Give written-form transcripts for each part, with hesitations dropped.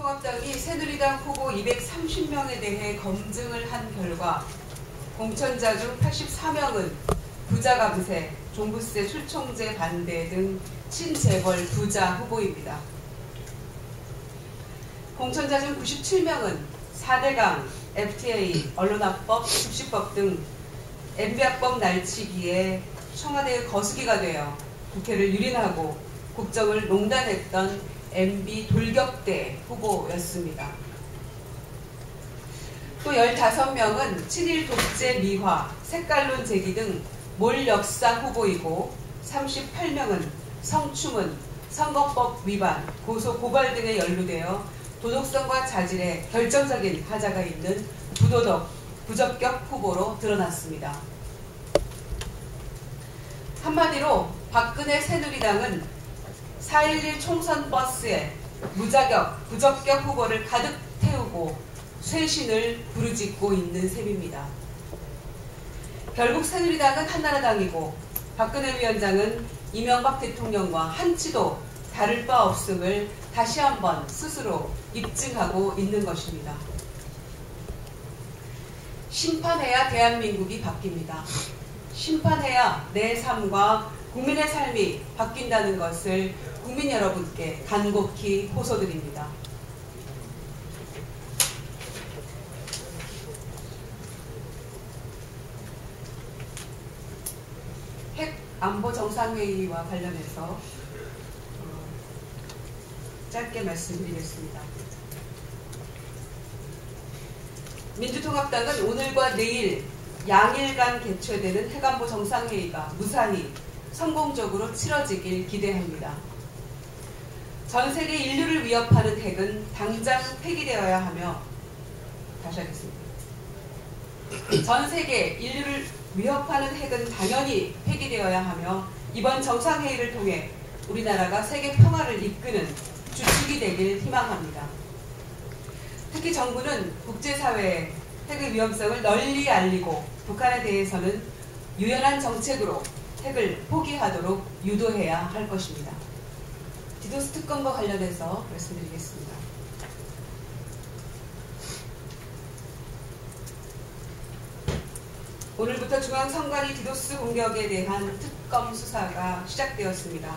민주통합당이 새누리당 후보 230명에 대해 검증을 한 결과 공천자 중 84명은 부자 감세, 종부세 출총제 반대 등 친재벌 부자 후보입니다. 공천자 중 97명은 4대강, FTA, 언론학법, 급식법 등 MB학법 날치기에 청와대의 거수기가 되어 국회를 유린하고 국정을 농단했던 MB 돌격대 후보였습니다. 또 15명은 친일 독재 미화, 색깔론 제기 등 몰역사 후보이고 38명은 성추문, 선거법 위반, 고소 고발 등에 연루되어 도덕성과 자질에 결정적인 하자가 있는 부도덕, 부적격 후보로 드러났습니다. 한마디로 박근혜 새누리당은 4.11 총선 버스에 무자격, 부적격 후보를 가득 태우고 쇄신을 부르짖고 있는 셈입니다. 결국 새누리당은 한나라당이고 박근혜 위원장은 이명박 대통령과 한치도 다를 바 없음을 다시 한번 스스로 입증하고 있는 것입니다. 심판해야 대한민국이 바뀝니다. 심판해야 내 삶과 국민의 삶이 바뀐다는 것을 국민 여러분께 간곡히 호소드립니다. 핵 안보 정상회의와 관련해서 짧게 말씀드리겠습니다. 민주통합당은 오늘과 내일 양일간 개최되는 핵안보 정상회의가 무사히 성공적으로 치러지길 기대합니다. 전 세계 인류를 위협하는 핵은 당장 폐기되어야 하며, 다시 하겠습니다. 전 세계 인류를 위협하는 핵은 당연히 폐기되어야 하며 이번 정상회의를 통해 우리나라가 세계 평화를 이끄는 주축이 되길 희망합니다. 특히 정부는 국제사회에 핵의 위험성을 널리 알리고 북한에 대해서는 유연한 정책으로 핵을 포기하도록 유도해야 할 것입니다. 디도스 특검과 관련해서 말씀드리겠습니다. 오늘부터 중앙선관위 디도스 공격에 대한 특검 수사가 시작되었습니다.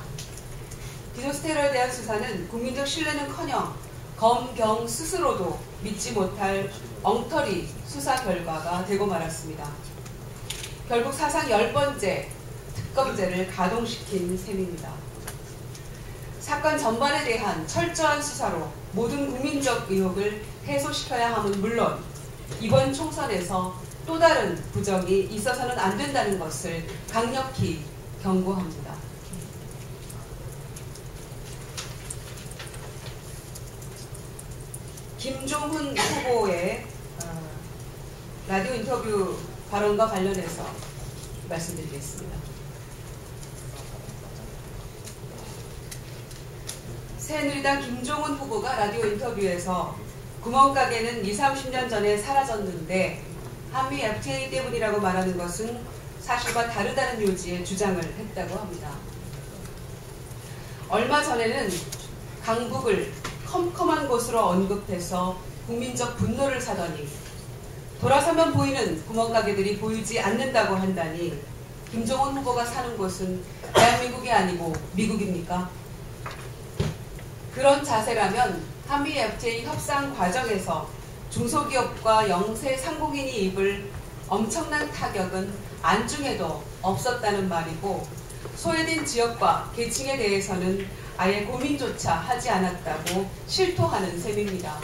디도스 테러에 대한 수사는 국민적 신뢰는커녕 검경 스스로도 믿지 못할 엉터리 수사 결과가 되고 말았습니다. 결국 사상 10번째 특검제를 가동시킨 셈입니다. 사건 전반에 대한 철저한 수사로 모든 국민적 의혹을 해소시켜야 함은 물론 이번 총선에서 또 다른 부정이 있어서는 안 된다는 것을 강력히 경고합니다. 김종훈 후보의 라디오 인터뷰 발언과 관련해서 말씀드리겠습니다. 새누리당 김종훈 후보가 라디오 인터뷰에서 구멍가게는 20, 30년 전에 사라졌는데 한미 FTA 때문이라고 말하는 것은 사실과 다르다는 요지의 주장을 했다고 합니다. 얼마 전에는 강북을 컴컴한 곳으로 언급해서 국민적 분노를 사더니 돌아서면 보이는 구멍가게들이 보이지 않는다고 한다니 김종훈 후보가 사는 곳은 대한민국이 아니고 미국입니까? 그런 자세라면 한미 FTA 협상 과정에서 중소기업과 영세 상공인이 입을 엄청난 타격은 안중에도 없었다는 말이고 소외된 지역과 계층에 대해서는 아예 고민조차 하지 않았다고 실토하는 셈입니다.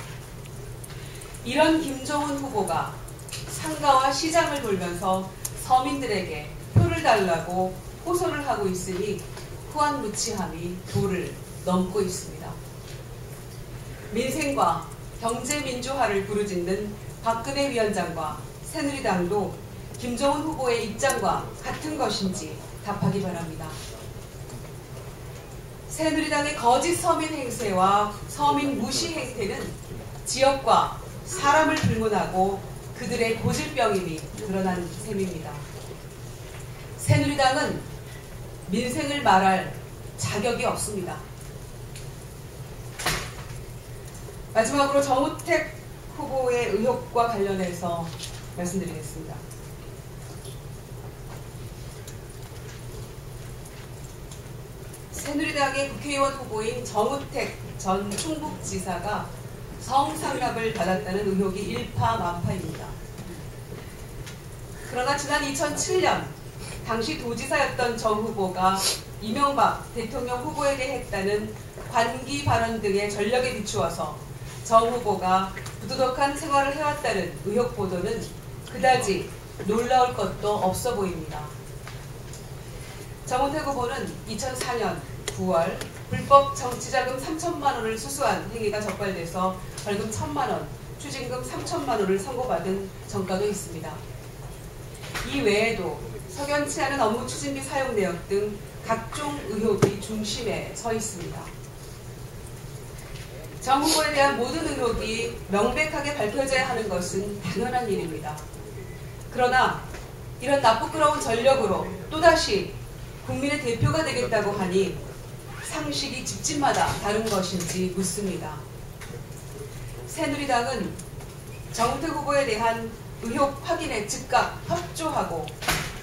이런 김종훈 후보가 상가와 시장을 돌면서 서민들에게 표를 달라고 호소를 하고 있으니 후한무치함이 도를 넘고 있습니다. 민생과 경제민주화를 부르짖는 박근혜 위원장과 새누리당도 김종훈 후보의 입장과 같은 것인지 답하기 바랍니다. 새누리당의 거짓 서민 행세와 서민 무시 행태는 지역과 사람을 불문하고 그들의 고질병임이 드러난 셈입니다. 새누리당은 민생을 말할 자격이 없습니다. 마지막으로 정우택 후보의 의혹과 관련해서 말씀드리겠습니다. 새누리당의 국회의원 후보인 정우택 전 충북지사가 성상납을 받았다는 의혹이 일파만파입니다. 그러나 지난 2007년 당시 도지사였던 정 후보가 이명박 대통령 후보에게 했다는 관기 발언 등의 전력에 비추어서 정 후보가 부도덕한 생활을 해왔다는 의혹 보도는 그다지 놀라울 것도 없어 보입니다. 정우택 후보는 2004년 9월 불법 정치자금 3천만 원을 수수한 행위가 적발돼서 벌금 1,000만 원, 추징금 3천만 원을 선고받은 전과도 있습니다. 이 외에도 석연치 않은 업무 추진비 사용 내역 등 각종 의혹이 중심에 서 있습니다. 정 후보에 대한 모든 의혹이 명백하게 밝혀져야 하는 것은 당연한 일입니다. 그러나 이런 나쁘끄러운 전력으로 또다시 국민의 대표가 되겠다고 하니 상식이 집집마다 다른 것인지 묻습니다. 새누리당은 정우택 후보에 대한 의혹 확인에 즉각 협조하고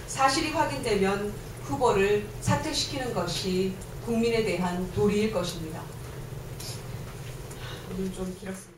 사실이 확인되면 후보를 사퇴시키는 것이 국민에 대한 도리일 것입니다. 오늘 좀 길었습니다.